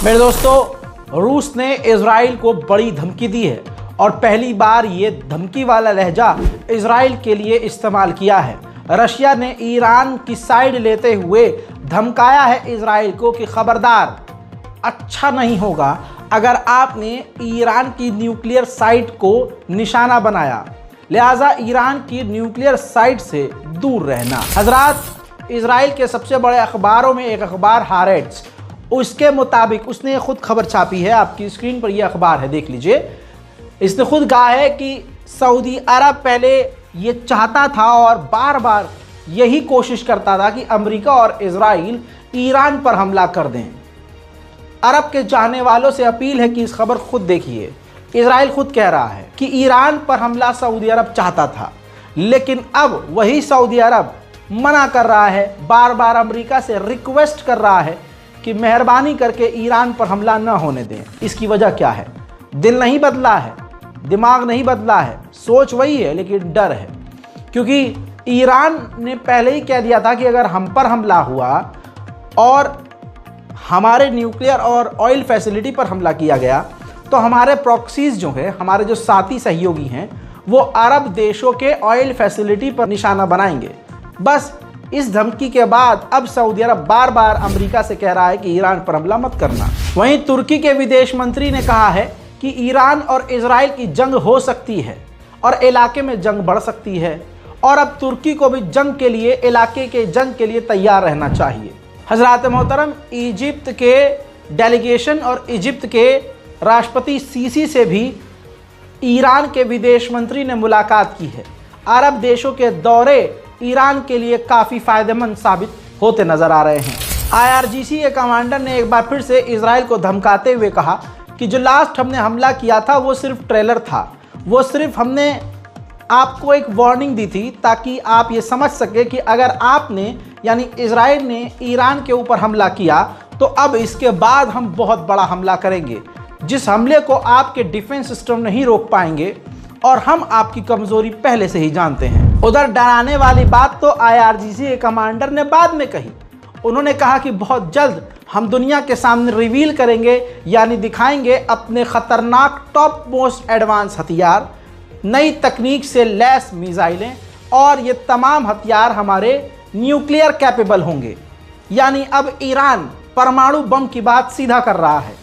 मेरे दोस्तों, रूस ने इजराइल को बड़ी धमकी दी है और पहली बार ये धमकी वाला लहजा इजराइल के लिए इस्तेमाल किया है। रशिया ने ईरान की साइड लेते हुए धमकाया है इजराइल को कि खबरदार, अच्छा नहीं होगा अगर आपने ईरान की न्यूक्लियर साइट को निशाना बनाया, लिहाजा ईरान की न्यूक्लियर साइट से दूर रहना। हजरात, इजराइल के सबसे बड़े अखबारों में एक अखबार हारेट्स, उसके मुताबिक उसने खुद खबर छापी है, आपकी स्क्रीन पर यह अखबार है, देख लीजिए। इसने खुद कहा है कि सऊदी अरब पहले ये चाहता था और बार बार यही कोशिश करता था कि अमेरिका और इजराइल ईरान पर हमला कर दें। अरब के चाहने वालों से अपील है कि इस खबर खुद देखिए। इजराइल खुद कह रहा है कि ईरान पर हमला सऊदी अरब चाहता था, लेकिन अब वही सऊदी अरब मना कर रहा है, बार बार अमेरिका से रिक्वेस्ट कर रहा है कि मेहरबानी करके ईरान पर हमला न होने दें। इसकी वजह क्या है? दिल नहीं बदला है, दिमाग नहीं बदला है, सोच वही है, लेकिन डर है। क्योंकि ईरान ने पहले ही कह दिया था कि अगर हम पर हमला हुआ और हमारे न्यूक्लियर और ऑयल फैसिलिटी पर हमला किया गया तो हमारे प्रॉक्सीज जो है, हमारे जो साथी सहयोगी हैं, वो अरब देशों के ऑयल फैसिलिटी पर निशाना बनाएंगे। बस इस धमकी के बाद अब सऊदी अरब बार बार अमेरिका से कह रहा है कि ईरान पर हमला मत करना। वहीं तुर्की के विदेश मंत्री ने कहा है कि ईरान और इजराइल की जंग हो सकती है और इलाके में जंग बढ़ सकती है और अब तुर्की को भी जंग के लिए, इलाके के जंग के लिए तैयार रहना चाहिए। हजरात मोहतरम, इजिप्ट के डेलीगेशन और इजिप्ट के राष्ट्रपति सीसी से भी ईरान के विदेश मंत्री ने मुलाकात की है। अरब देशों के दौरे ईरान के लिए काफ़ी फ़ायदेमंद साबित होते नज़र आ रहे हैं। IRGC के कमांडर ने एक बार फिर से इजराइल को धमकाते हुए कहा कि जो लास्ट हमने हमला किया था वो सिर्फ ट्रेलर था, वो सिर्फ हमने आपको एक वार्निंग दी थी ताकि आप ये समझ सके कि अगर आपने, यानी इजराइल ने ईरान के ऊपर हमला किया तो अब इसके बाद हम बहुत बड़ा हमला करेंगे, जिस हमले को आपके डिफेंस सिस्टम नहीं रोक पाएंगे और हम आपकी कमज़ोरी पहले से ही जानते हैं। उधर डराने वाली बात तो IRGC के कमांडर ने बाद में कही। उन्होंने कहा कि बहुत जल्द हम दुनिया के सामने रिवील करेंगे, यानी दिखाएंगे अपने ख़तरनाक टॉप मोस्ट एडवांस हथियार, नई तकनीक से लैस मिसाइलें, और ये तमाम हथियार हमारे न्यूक्लियर कैपेबल होंगे। यानी अब ईरान परमाणु बम की बात सीधा कर रहा है।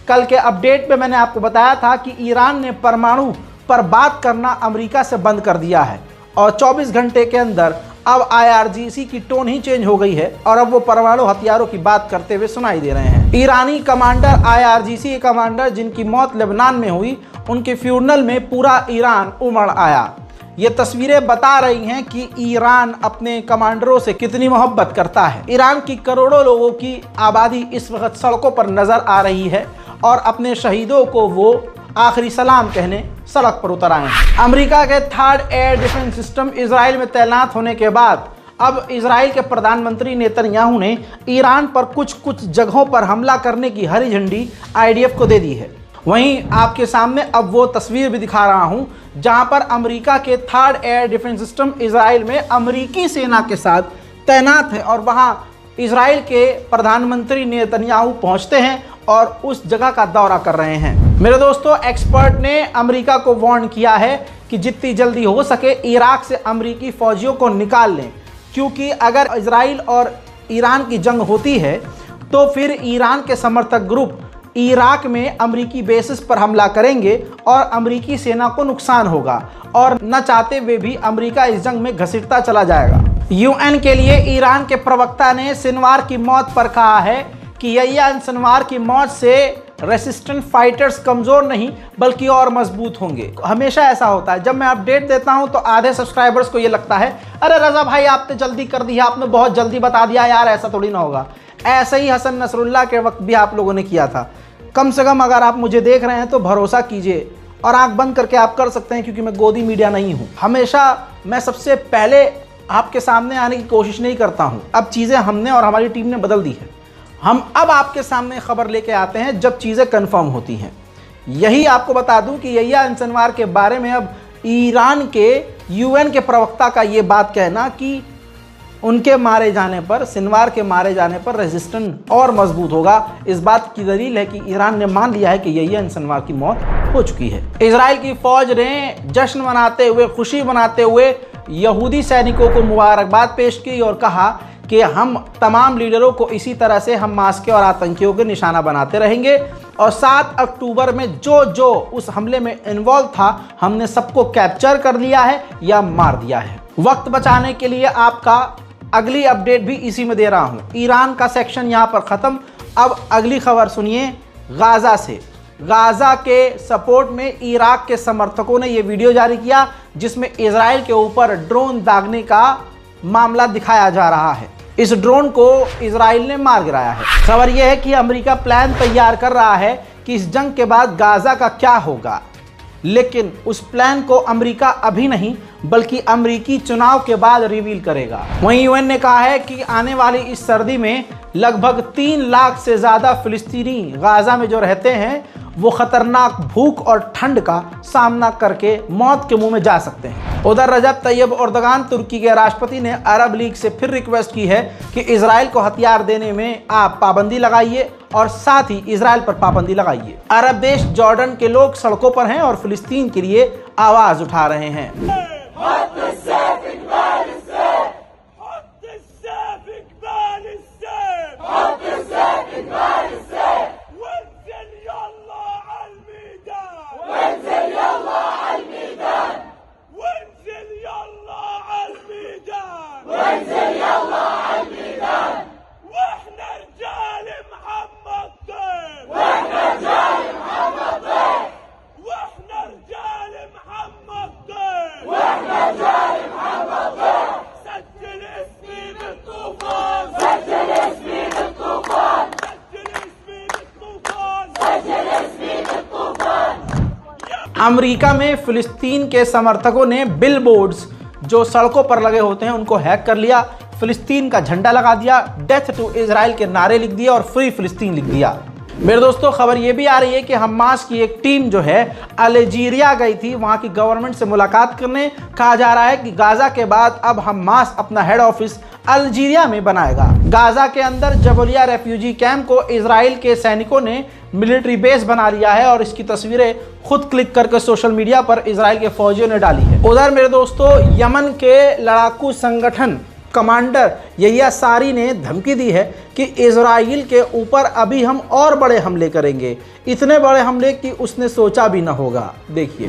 कल के अपडेट में मैंने आपको बताया था कि ईरान ने परमाणु पर बात करना अमेरिका से बंद कर दिया है और 24 घंटे के अंदर अब IRGC की टोन ही चेंज हो गई है और अब वो परमाणु हथियारों की बात करते हुए सुनाई दे रहे हैं। ईरानी कमांडर, IRGC के कमांडर जिनकी मौत लेबनान में हुई, उनके फ्यूनरल में पूरा ईरान उमड़ आया। ये तस्वीरें बता रही हैं कि ईरान अपने कमांडरों से कितनी मोहब्बत करता है। ईरान की करोड़ों लोगों की आबादी इस वक्त सड़कों पर नजर आ रही है और अपने शहीदों को वो आखिरी सलाम कहने सड़क पर उतर आए हैं। अमेरिका के third air defence system Israel में तैनात होने के बाद अब इजराइल के प्रधानमंत्री नेतन्याहू ने ईरान पर कुछ जगहों पर हमला करने की हरी झंडी IDF को दे दी है। वहीं आपके सामने अब वो तस्वीर भी दिखा रहा हूं जहां पर अमेरिका के third air defence system Israel में अमेरिकी सेना के साथ तैनात है और वहां इजराइल के प्रधानमंत्री नेतन्याहू पहुंचते हैं और उस जगह का दौरा कर रहे हैं। मेरे दोस्तों, एक्सपर्ट ने अमेरिका को वार्न किया है कि जितनी जल्दी हो सके इराक से अमेरिकी फौजियों को निकाल लें, क्योंकि अगर इजराइल और ईरान की जंग होती है तो फिर ईरान के समर्थक ग्रुप इराक में अमेरिकी बेसिस पर हमला करेंगे और अमेरिकी सेना को नुकसान होगा और न चाहते हुए भी अमेरिका इस जंग में घसीटता चला जाएगा। UN के लिए ईरान के प्रवक्ता ने सिनवार की मौत पर कहा है कि यह्या सिनवार की मौत से रेसिस्टेंट फाइटर्स कमज़ोर नहीं बल्कि और मजबूत होंगे। हमेशा ऐसा होता है, जब मैं अपडेट देता हूं तो आधे सब्सक्राइबर्स को ये लगता है अरे रज़ा भाई आपने जल्दी कर दिया, आपने बहुत जल्दी बता दिया यार, ऐसा थोड़ी ना होगा। ऐसे ही हसन नसरुल्लाह के वक्त भी आप लोगों ने किया था। कम से कम अगर आप मुझे देख रहे हैं तो भरोसा कीजिए और आंख बंद करके आप कर सकते हैं, क्योंकि मैं गोदी मीडिया नहीं हूँ। हमेशा मैं सबसे पहले आपके सामने आने की कोशिश नहीं करता हूँ। अब चीज़ें हमने और हमारी टीम ने बदल दी है। हम अब आपके सामने खबर लेके आते हैं जब चीज़ें कंफर्म होती हैं। यही आपको बता दूं कि यह्या सिनवार के बारे में अब ईरान के UN के प्रवक्ता का ये बात कहना कि उनके मारे जाने पर, सिनवार के मारे जाने पर रेजिस्टेंस और मजबूत होगा। इस बात की दलील है कि ईरान ने मान लिया है कि यही सिनवार की मौत हो चुकी है। इजराइल की फौज ने जश्न मनाते हुए, खुशी मनाते हुए यहूदी सैनिकों को मुबारकबाद पेश की और कहा कि हम तमाम लीडरों को इसी तरह से हमास के और आतंकियों के निशाना बनाते रहेंगे और 7 अक्टूबर में जो उस हमले में इन्वॉल्व था, हमने सबको कैप्चर कर लिया है या मार दिया है। वक्त बचाने के लिए आपका अगली अपडेट भी इसी में दे रहा हूं। ईरान का सेक्शन यहां पर खत्म। अब अगली खबर सुनिए गाजा से। गाजा के सपोर्ट में इराक के समर्थकों ने यह वीडियो जारी किया जिसमें इजराइल के ऊपर ड्रोन दागने का मामला दिखाया जा रहा है। इस ड्रोन को इजराइल ने मार गिराया है। खबर यह है कि अमेरिका प्लान तैयार कर रहा है कि इस जंग के बाद गाजा का क्या होगा, लेकिन उस प्लान को अमेरिका अभी नहीं बल्कि अमेरिकी चुनाव के बाद रिवील करेगा। वहीं यूएन ने कहा है कि आने वाली इस सर्दी में लगभग 3 लाख से ज्यादा फिलिस्तीनी गाजा में जो रहते हैं वो खतरनाक भूख और ठंड का सामना करके मौत के मुंह में जा सकते हैं। उधर रजब तैयब एर्दोगान तुर्की के राष्ट्रपति ने अरब लीग से फिर रिक्वेस्ट की है कि इजराइल को हथियार देने में आप पाबंदी लगाइए और साथ ही इजराइल पर पाबंदी लगाइए। अरब देश जॉर्डन के लोग सड़कों पर हैं और फिलिस्तीन के लिए आवाज उठा रहे हैं। अमेरिका में फिलिस्तीन के समर्थकों ने बिलबोर्ड्स जो सड़कों पर लगे होते हैं उनको हैक कर लिया, फिलिस्तीन का झंडा लगा दिया, डेथ टू इजराइल के नारे लिख दिए और फ्री फिलिस्तीन लिख दिया। मेरे दोस्तों, खबर यह भी आ रही है कि हमास की एक टीम जो है अल्जीरिया गई थी वहां की गवर्नमेंट से मुलाकात करने। कहा जा रहा है कि गाजा के बाद अब हमास अपना हेड ऑफिस अल्जीरिया में बनाएगा। गाजा के अंदर जबलिया रेफ्यूजी कैंप को इजराइल के सैनिकों ने मिलिट्री बेस बना लिया है और इसकी तस्वीरें खुद क्लिक करके सोशल मीडिया पर इजराइल के फौजियों ने डाली है। उधर मेरे दोस्तों, यमन के लड़ाकू संगठन कमांडर यहिया सारी ने धमकी दी है कि इजराइल के ऊपर अभी हम और बड़े हमले करेंगे, इतने बड़े हमले कि उसने सोचा भी ना होगा। देखिए,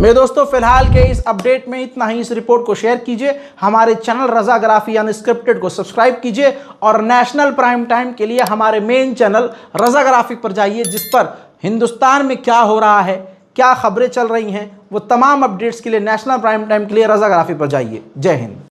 मेरे दोस्तों, फिलहाल के इस अपडेट में इतना ही। इस रिपोर्ट को शेयर कीजिए, हमारे चैनल रज़ाग्राफी अनस्क्रिप्टेड को सब्सक्राइब कीजिए और नेशनल प्राइम टाइम के लिए हमारे मेन चैनल रज़ाग्राफी पर जाइए जिस पर हिंदुस्तान में क्या हो रहा है, क्या खबरें चल रही हैं, वो तमाम अपडेट्स के लिए नेशनल प्राइम टाइम के लिए रज़ाग्राफी पर जाइए। जय हिंद।